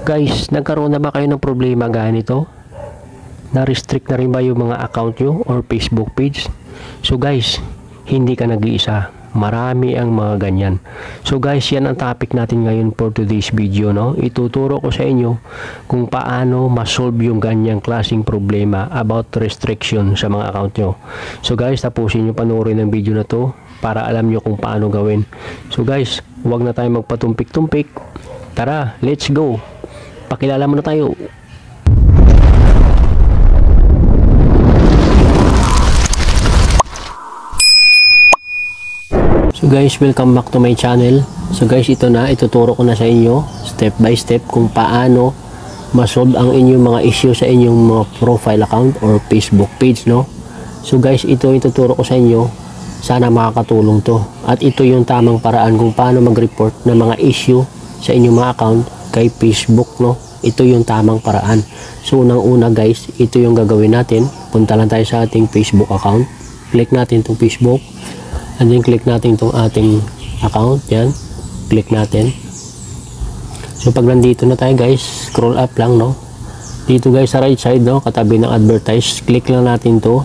Guys, nagkaroon na ba kayo ng problema ganito? Na-restrict na rin ba yung mga account nyo or Facebook page? So guys, hindi ka nag-iisa. Marami ang mga ganyan. So guys, yan ang topic natin ngayon for today's video, no? Ituturo ko sa inyo kung paano ma-solve yung ganyang klaseng problema about restriction sa mga account nyo. So guys, tapusin nyo panoorin ng video na to para alam nyo kung paano gawin. So guys, huwag na tayo magpatumpik-tumpik. Tara, let's go! Pakilala muna tayo. So guys, welcome back to my channel. So guys, ito na, ituturo ko na sa inyo step by step kung paano ma-solve ang inyong mga issue sa inyong mga profile account or Facebook page, no? So guys, ito ituturo ko sa inyo. Sana makakatulong to. At ito yung tamang paraan kung paano mag-report ng mga issue sa inyong mga account kay Facebook, no? Ito yung tamang paraan. So unang-una guys, ito yung gagawin natin. Punta lang tayo sa ating Facebook account. Click natin itong Facebook. And then click natin itong ating account. Yan. Click natin. So pag nandito na tayo guys, scroll up lang, no? Dito guys sa right side, no? Katabi ng advertise. Click lang natin to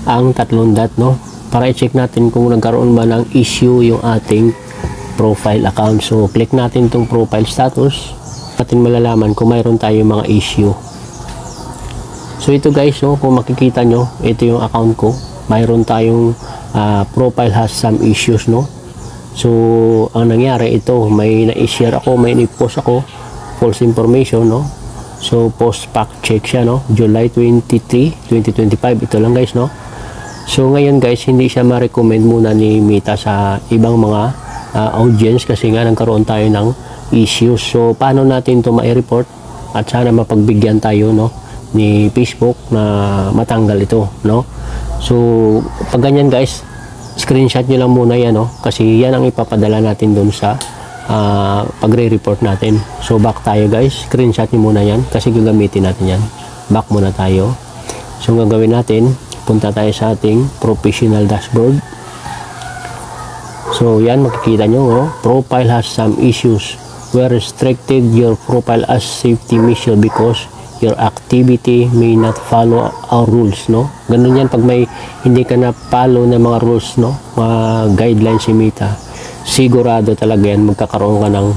ang tatlong dot, no? Para i-check natin kung nagkaroon ba ng issue yung ating profile account. So click natin itong profile status. Natin malalaman kung mayroon tayo mga issue. So ito guys, no, kung makikita nyo, ito yung account ko. Mayroon tayong profile has some issues, no. So ang nangyari ito, may na-share ako, may i-post ako false information, no. So post fact check siya, no, July 23, 2025. Ito lang guys, no. So ngayon guys, hindi siya ma-recommend muna ni Meta sa ibang mga audience kasi nga nagkaroon tayo ng issues. So paano natin to ma-report at sana mapagbigyan tayo, no, ni Facebook na matanggal ito, no. So pag ganyan guys, screenshot nyo lang muna yan, no, kasi yan ang ipapadala natin dun sa pagre-report natin. So back tayo guys, screenshot nyo muna yan kasi gagamitin natin yan. Back muna tayo. So gagawin natin, punta tayo sa ating professional dashboard. So yan, makikita nyo, no? Profile has some issues. We restricted your profile as safety measure because your activity may not follow our rules, no? Ganun yan pag may hindi ka na follow ng mga rules, no? Mga guidelines si Meta. Sigurado talaga yan magkakaroon ka ng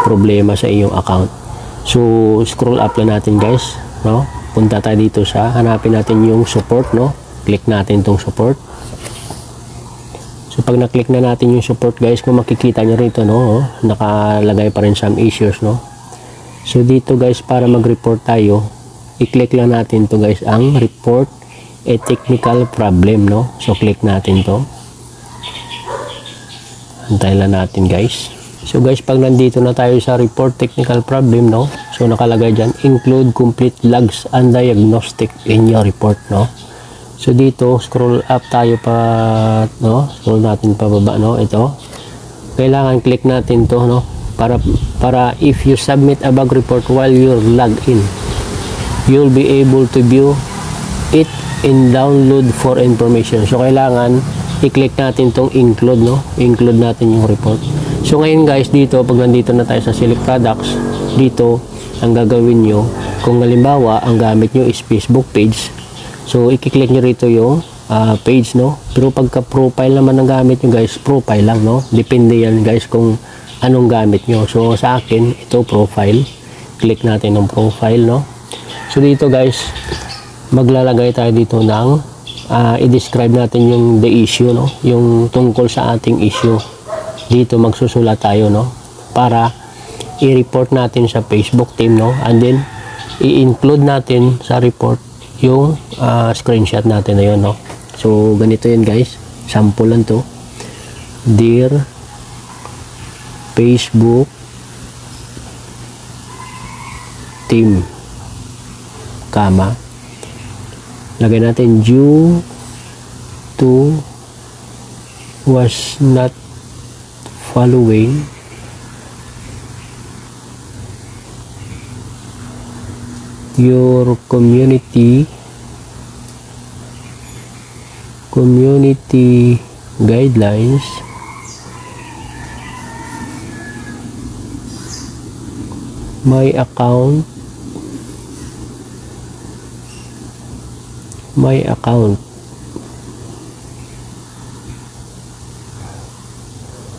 problema sa iyong account. So scroll up lang natin guys, no? Punta tayo dito sa, hanapin natin yung support, no? Click natin tong support. So pag na-click na natin yung support guys, kung makikita nyo rito, no, nakalagay pa rin some issues, no. So dito guys, para mag-report tayo, i-click lang natin to guys, ang report a technical problem, no. So click natin to. Antayin lang natin guys. So guys, pag nandito na tayo sa report technical problem, no, so nakalagay dyan, include complete logs and diagnostic in your report, no. So dito, scroll up tayo pa, no? Scroll natin pa baba, no? Ito. Kailangan click natin to, no? Para if you submit a bug report while you're logged in, you'll be able to view it and download for information. So kailangan i-click natin tong include, no? Include natin yung report. So ngayon guys, dito pag nandito na tayo sa select products, dito ang gagawin nyo, kung halimbawa ang gamit nyo is Facebook page, so i-click nyo rito yung page, no. Pero pagka profile naman ang gamit nyo guys, profile lang, no. Depende yan guys kung anong gamit nyo. So sa akin, ito profile. Click natin ng profile, no. So dito guys, maglalagay tayo dito ng i-describe natin yung the issue, no. Yung tungkol sa ating issue. Dito magsusulat tayo, no, para i-report natin sa Facebook team, no. And then i-include natin sa report yung screenshot natin na yun, no. So ganito yun guys, sample lang to. Dear Facebook team, lagay natin due to was not following your community guidelines, my account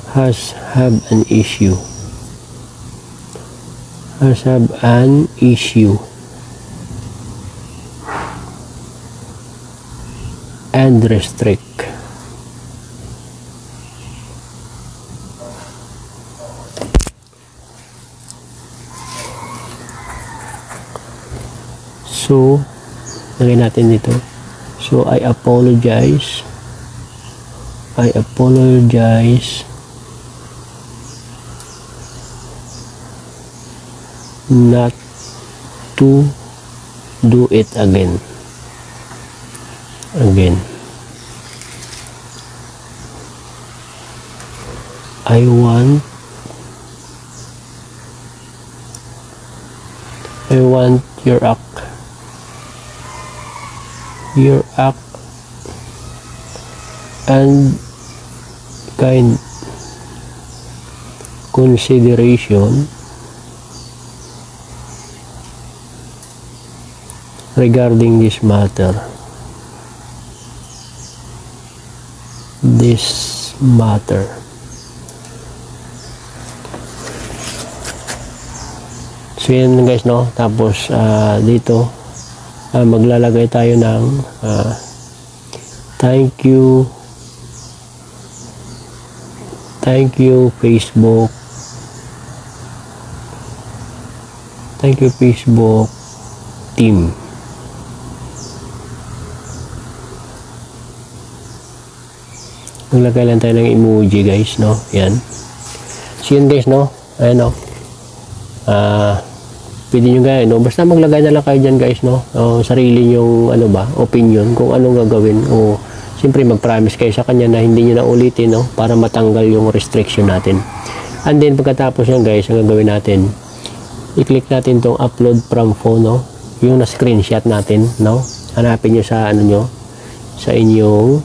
has have an issue and restrict. So, lagay natin dito. So, I apologize not to do it again. I want your act and kind consideration regarding this matter. So yan guys, no? Tapos dito maglalagay tayo ng thank you Facebook, team. Maglagay lang tayo ng emoji guys, no? Yan. So yun guys, no? Ayan, no? Pwede nyo gaya, no? Basta maglagay na lang kayo dyan guys, no? Sarili nyong opinion kung anong gagawin, o siyempre mag-promise kayo sa kanya na hindi nyo na ulitin, no? Para matanggal yung restriction natin. And then pagkatapos yan guys, ang gagawin natin, i-click natin tong upload from phone, no? Yung na-screenshot natin, no? Hanapin nyo sa sa inyong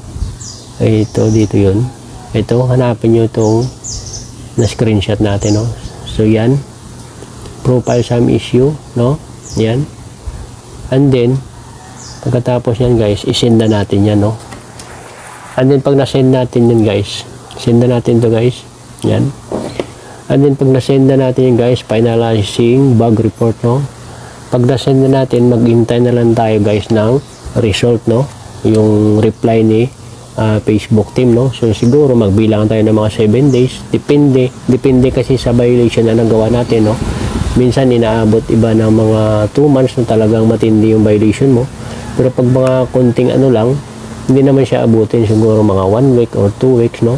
dito yun. Ito, hanapin nyo itong na-screenshot natin, no? So yan, profile some issue, no? Yan. And then pagkatapos yan guys, isend na natin yan, no? And then pag na-send natin yan guys, send na natin to guys. Yan. And then pag na-send na natin yan guys, finalizing bug report, no? Pag na-send na natin, maghintay na lang tayo guys ng result, no? Yung reply ni Facebook team, no? So siguro magbilang tayo ng mga 7 days, depende kasi sa violation na nagawa natin, no? Minsan inaabot iba ng mga 2 months na talagang matindi yung violation mo, pero pag mga konting lang, hindi naman siya abutin, siguro mga 1 week or 2 weeks, no?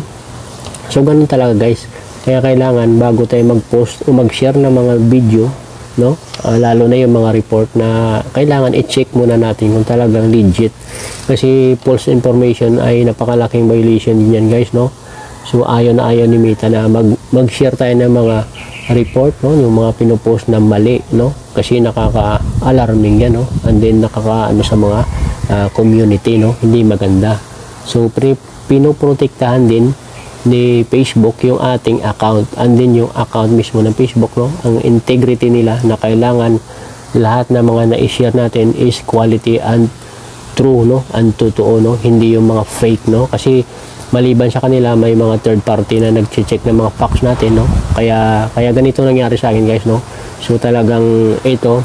So ganun talaga guys, kaya kailangan bago tayo mag-post o mag-share ng mga video, no? Lalo na yung mga report, na kailangan i-check muna natin kung talagang legit, kasi false information ay napakalaking violation din yan guys, no? So ayaw ni Meta na mag-share tayo ng mga report, no? Yung mga pinopost na mali, no? Kasi nakaka-alarming yan, no? And then nakaka-ano sa mga community, no? Hindi maganda. So pinoprotektahan din ni Facebook yung ating account, and then yung account mismo ng Facebook, no? Ang integrity nila, na kailangan lahat ng mga na-share natin is quality and true, no? And totoo, no? Hindi yung mga fake, no? Kasi maliban sa kanila, may mga third party na nag-check ng mga facts natin, no? Kaya ganito nangyari sa akin guys, no? So talagang ito,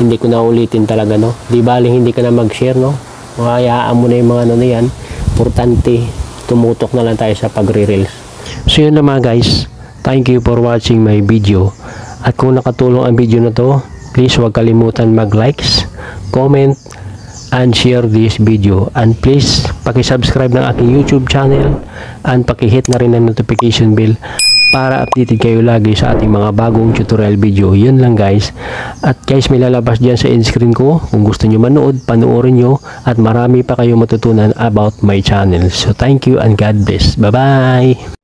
hindi ko na ulitin talaga, no? Di baling hindi ka na mag-share, no? Hayaan mo na yung mga na yan. Importante, tumutok na lang tayo sa pagre-reels. So yun naman guys, thank you for watching my video. At kung nakatulong ang video na to, please huwag kalimutan mag-likes, comment, and share this video. And please paki-subscribe ng aking YouTube channel, and paki-hit na rin ang notification bell para updated kayo lagi sa ating mga bagong tutorial video. Yun lang guys. At guys, may lalabas dyan sa end screen ko. Kung gusto nyo manood, panoorin nyo, at marami pa kayo matutunan about my channel. So thank you and God bless. Bye bye.